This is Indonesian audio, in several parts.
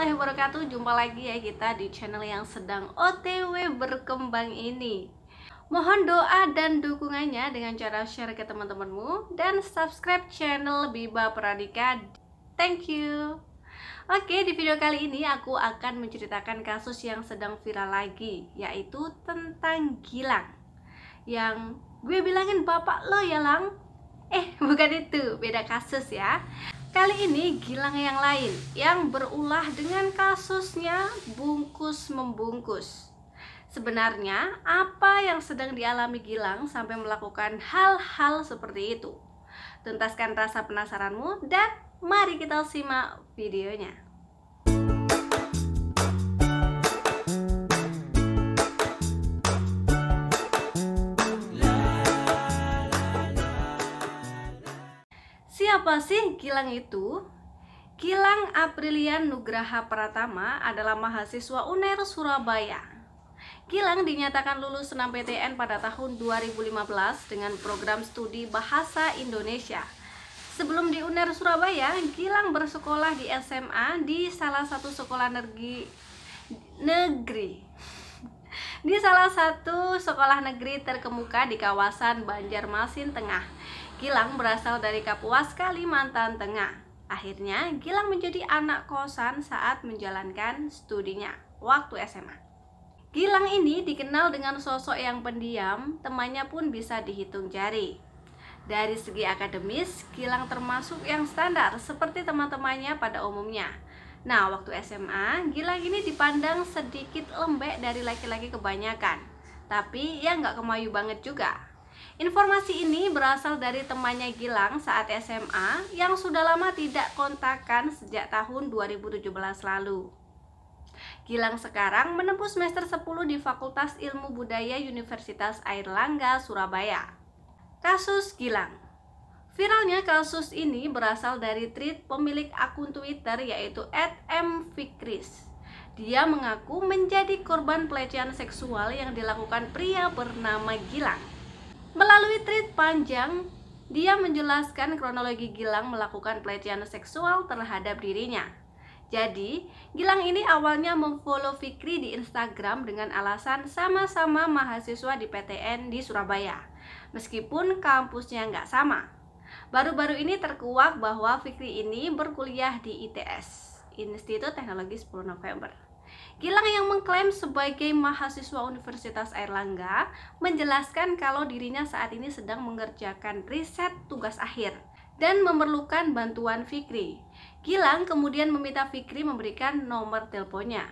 warahmatullahi wabarakatuh. Jumpa lagi ya kita di channel yang sedang OTW berkembang ini. Mohon doa dan dukungannya dengan cara share ke teman-temanmu dan subscribe channel Biba Pradika. Thank you. Oke, di video kali ini aku akan menceritakan kasus yang sedang viral lagi, yaitu tentang Gilang. Yang gue bilangin bapak lo ya Lang. Bukan itu, beda kasus ya. Kali ini Gilang yang lain yang berulah dengan kasusnya bungkus membungkus. Sebenarnya apa yang sedang dialami Gilang sampai melakukan hal-hal seperti itu? Tuntaskan rasa penasaranmu dan mari kita simak videonya. Siapa sih Gilang itu? Gilang Aprilian Nugraha Pratama adalah mahasiswa UNER Surabaya. Gilang dinyatakan lulus SNMPTN pada tahun 2015 dengan program studi Bahasa Indonesia. Sebelum di UNER Surabaya, Gilang bersekolah di SMA di salah satu sekolah negeri terkemuka di kawasan Banjarmasin Tengah. Gilang berasal dari Kapuas, Kalimantan Tengah. Akhirnya, Gilang menjadi anak kosan saat menjalankan studinya waktu SMA. Gilang ini dikenal dengan sosok yang pendiam, temannya pun bisa dihitung jari. Dari segi akademis, Gilang termasuk yang standar seperti teman-temannya pada umumnya. Nah, waktu SMA, Gilang ini dipandang sedikit lembek dari laki-laki kebanyakan. Tapi ya nggak kemayu banget juga. Informasi ini berasal dari temannya Gilang saat SMA yang sudah lama tidak kontakan sejak tahun 2017 lalu. Gilang sekarang menempuh semester 10 di Fakultas Ilmu Budaya Universitas Airlangga, Surabaya. Kasus Gilang. Viralnya kasus ini berasal dari tweet pemilik akun Twitter yaitu @mfikris. Dia mengaku menjadi korban pelecehan seksual yang dilakukan pria bernama Gilang. Melalui tweet panjang, dia menjelaskan kronologi Gilang melakukan pelecehan seksual terhadap dirinya. Jadi, Gilang ini awalnya memfollow Fikri di Instagram dengan alasan sama-sama mahasiswa di PTN di Surabaya, meskipun kampusnya nggak sama. Baru-baru ini terkuak bahwa Fikri ini berkuliah di ITS, Institut Teknologi 10 November. Gilang yang mengklaim sebagai mahasiswa Universitas Airlangga menjelaskan kalau dirinya saat ini sedang mengerjakan riset tugas akhir dan memerlukan bantuan Fikri. Gilang kemudian meminta Fikri memberikan nomor teleponnya.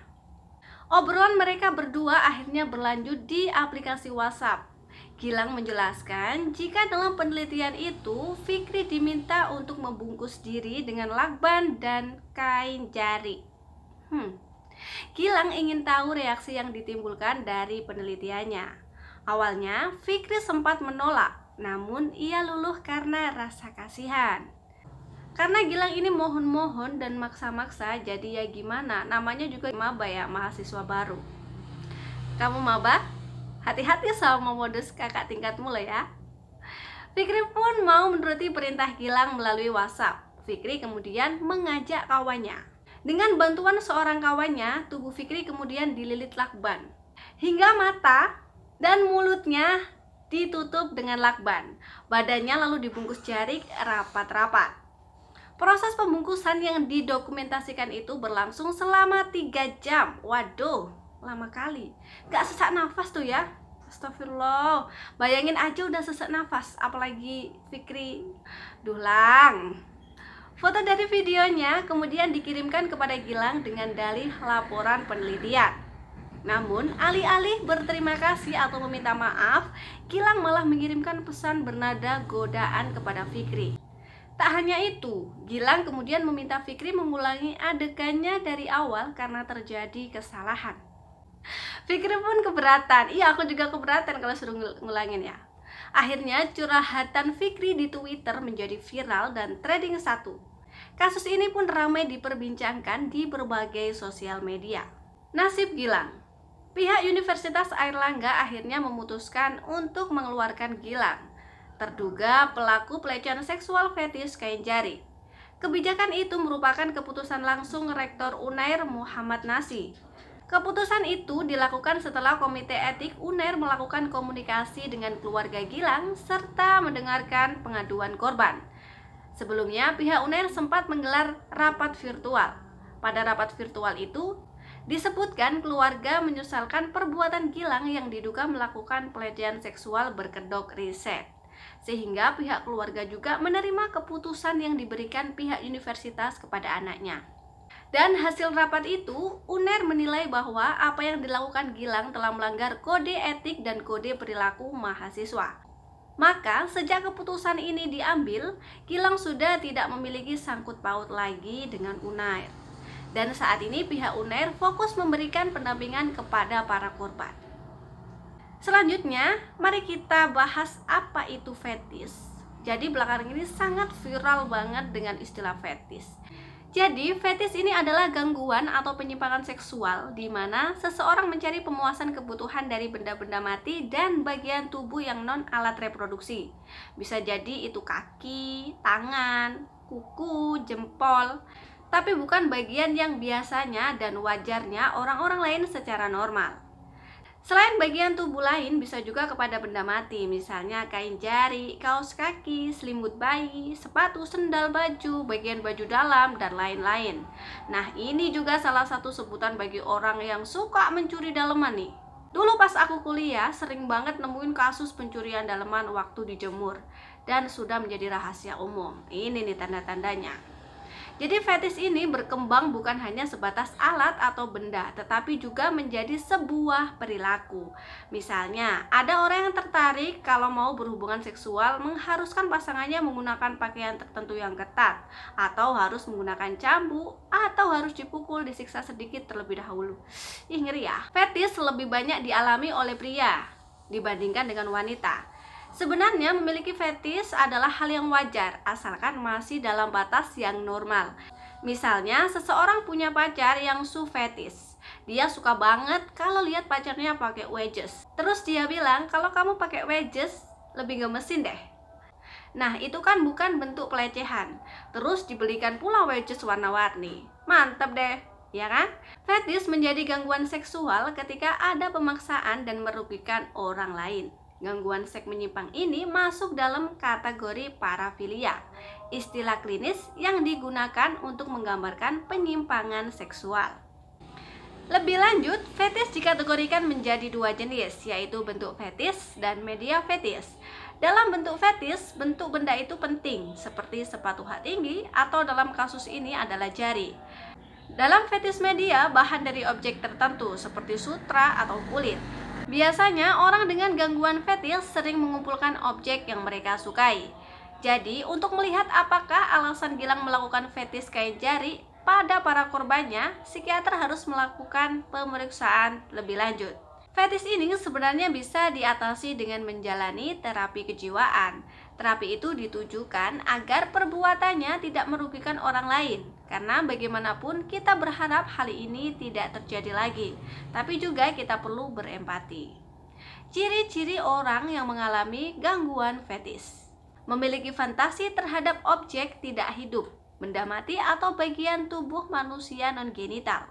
Obrolan mereka berdua akhirnya berlanjut di aplikasi WhatsApp. Gilang menjelaskan jika dalam penelitian itu Fikri diminta untuk membungkus diri dengan lakban dan kain jari. Gilang ingin tahu reaksi yang ditimbulkan dari penelitiannya. Awalnya, Fikri sempat menolak, namun ia luluh karena rasa kasihan. Karena Gilang ini mohon-mohon dan maksa-maksa, jadi ya gimana, namanya juga maba ya, mahasiswa baru. Kamu maba? Hati-hati sama modus kakak tingkatmu lo ya. Fikri pun mau menuruti perintah Gilang melalui WhatsApp. Fikri kemudian mengajak kawannya. Dengan bantuan seorang kawannya, tubuh Fikri kemudian dililit lakban hingga mata dan mulutnya ditutup dengan lakban. Badannya lalu dibungkus jarik rapat-rapat. Proses pembungkusan yang didokumentasikan itu berlangsung selama 3 jam. Waduh, lama kali. Gak sesak nafas tuh ya. Astagfirullah. Bayangin aja udah sesak nafas, apalagi Fikri. Duhlang. Foto dari videonya kemudian dikirimkan kepada Gilang dengan dalih laporan penelitian. Namun, alih-alih berterima kasih atau meminta maaf, Gilang malah mengirimkan pesan bernada godaan kepada Fikri. Tak hanya itu, Gilang kemudian meminta Fikri mengulangi adegannya dari awal karena terjadi kesalahan. Fikri pun keberatan. Iya, aku juga keberatan kalau suruh ngulangin ya. Akhirnya curhatan Fikri di Twitter menjadi viral dan trending 1. Kasus ini pun ramai diperbincangkan di berbagai sosial media. Nasib Gilang. Pihak Universitas Airlangga akhirnya memutuskan untuk mengeluarkan Gilang, terduga pelaku pelecehan seksual fetis kain jari. Kebijakan itu merupakan keputusan langsung Rektor Unair Muhammad Nasi. Keputusan itu dilakukan setelah Komite Etik Unair melakukan komunikasi dengan keluarga Gilang serta mendengarkan pengaduan korban. Sebelumnya, pihak Unair sempat menggelar rapat virtual. Pada rapat virtual itu, disebutkan keluarga menyesalkan perbuatan Gilang yang diduga melakukan pelecehan seksual berkedok riset. Sehingga pihak keluarga juga menerima keputusan yang diberikan pihak universitas kepada anaknya. Dan hasil rapat itu, Unair menilai bahwa apa yang dilakukan Gilang telah melanggar kode etik dan kode perilaku mahasiswa. Maka, sejak keputusan ini diambil, Gilang sudah tidak memiliki sangkut paut lagi dengan Unair. Dan saat ini pihak Unair fokus memberikan pendampingan kepada para korban. Selanjutnya, mari kita bahas apa itu fetis. Jadi belakangan ini sangat viral banget dengan istilah fetis. Jadi, fetis ini adalah gangguan atau penyimpangan seksual di mana seseorang mencari pemuasan kebutuhan dari benda-benda mati dan bagian tubuh yang non alat reproduksi. Bisa jadi itu kaki, tangan, kuku, jempol, tapi bukan bagian yang biasanya dan wajarnya orang-orang lain secara normal. Selain bagian tubuh lain, bisa juga kepada benda mati, misalnya kain jari, kaos kaki, selimut bayi, sepatu, sendal, baju, bagian baju dalam, dan lain-lain. Nah, ini juga salah satu sebutan bagi orang yang suka mencuri daleman nih. Dulu pas aku kuliah, sering banget nemuin kasus pencurian daleman waktu dijemur, dan sudah menjadi rahasia umum. Ini nih tanda-tandanya. Jadi fetis ini berkembang bukan hanya sebatas alat atau benda, tetapi juga menjadi sebuah perilaku. Misalnya, ada orang yang tertarik kalau mau berhubungan seksual mengharuskan pasangannya menggunakan pakaian tertentu yang ketat, atau harus menggunakan cambuk, atau harus dipukul, disiksa sedikit terlebih dahulu. Ih, ngeri ya. Fetis lebih banyak dialami oleh pria dibandingkan dengan wanita. Sebenarnya memiliki fetis adalah hal yang wajar, asalkan masih dalam batas yang normal. Misalnya, seseorang punya pacar yang fetis. Dia suka banget kalau lihat pacarnya pakai wedges. Terus dia bilang, kalau kamu pakai wedges, lebih gemesin deh. Nah, itu kan bukan bentuk pelecehan. Terus dibelikan pula wedges warna-warni. Mantap deh, ya kan? Fetis menjadi gangguan seksual ketika ada pemaksaan dan merugikan orang lain. Gangguan seks menyimpang ini masuk dalam kategori parafilia, istilah klinis yang digunakan untuk menggambarkan penyimpangan seksual. Lebih lanjut, fetis dikategorikan menjadi dua jenis, yaitu bentuk fetis dan media fetis. Dalam bentuk fetis, bentuk benda itu penting, seperti sepatu hak tinggi atau dalam kasus ini adalah jari. Dalam fetis media, bahan dari objek tertentu seperti sutra atau kulit. Biasanya orang dengan gangguan fetis sering mengumpulkan objek yang mereka sukai. Jadi, untuk melihat apakah alasan Gilang melakukan fetis kain jari pada para korbannya, psikiater harus melakukan pemeriksaan lebih lanjut. Fetis ini sebenarnya bisa diatasi dengan menjalani terapi kejiwaan. Terapi itu ditujukan agar perbuatannya tidak merugikan orang lain. Karena bagaimanapun kita berharap hal ini tidak terjadi lagi. Tapi juga kita perlu berempati. Ciri-ciri orang yang mengalami gangguan fetis: memiliki fantasi terhadap objek tidak hidup, benda mati atau bagian tubuh manusia non-genital.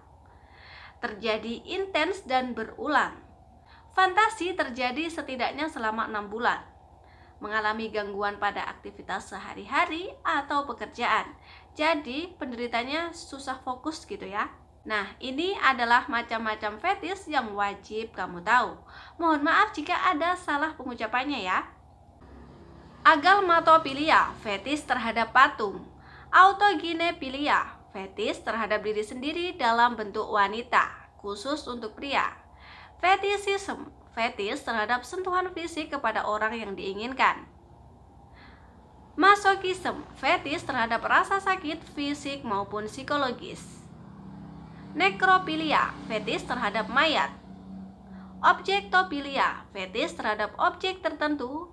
Terjadi intens dan berulang. Fantasi terjadi setidaknya selama 6 bulan. Mengalami gangguan pada aktivitas sehari-hari atau pekerjaan. Jadi penderitanya susah fokus gitu ya. Nah, ini adalah macam-macam fetis yang wajib kamu tahu. Mohon maaf jika ada salah pengucapannya ya. Agalmatopilia, fetis terhadap patung. Autogynepilia, fetis terhadap diri sendiri dalam bentuk wanita, khusus untuk pria. Fetisism, fetis terhadap sentuhan fisik kepada orang yang diinginkan. Masochism, fetis terhadap rasa sakit fisik maupun psikologis. Nekropilia, fetis terhadap mayat. Objektopilia, fetis terhadap objek tertentu.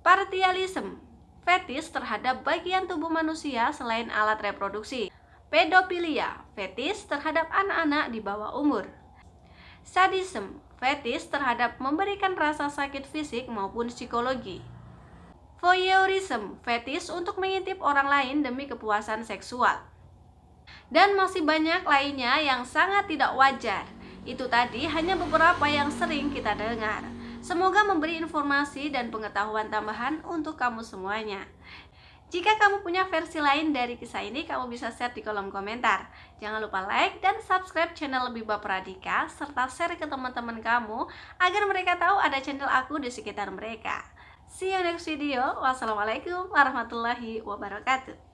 Partialism, fetis terhadap bagian tubuh manusia selain alat reproduksi. Pedofilia, fetis terhadap anak-anak di bawah umur. Sadism, fetis terhadap memberikan rasa sakit fisik maupun psikologi. voyeurism, fetish untuk mengintip orang lain demi kepuasan seksual. Dan masih banyak lainnya yang sangat tidak wajar. Itu tadi hanya beberapa yang sering kita dengar. Semoga memberi informasi dan pengetahuan tambahan untuk kamu semuanya. Jika kamu punya versi lain dari kisah ini, kamu bisa share di kolom komentar. Jangan lupa like dan subscribe channel Lebih Baper Radika, serta share ke teman-teman kamu agar mereka tahu ada channel aku di sekitar mereka. See you next video. Wassalamualaikum warahmatullahi wabarakatuh.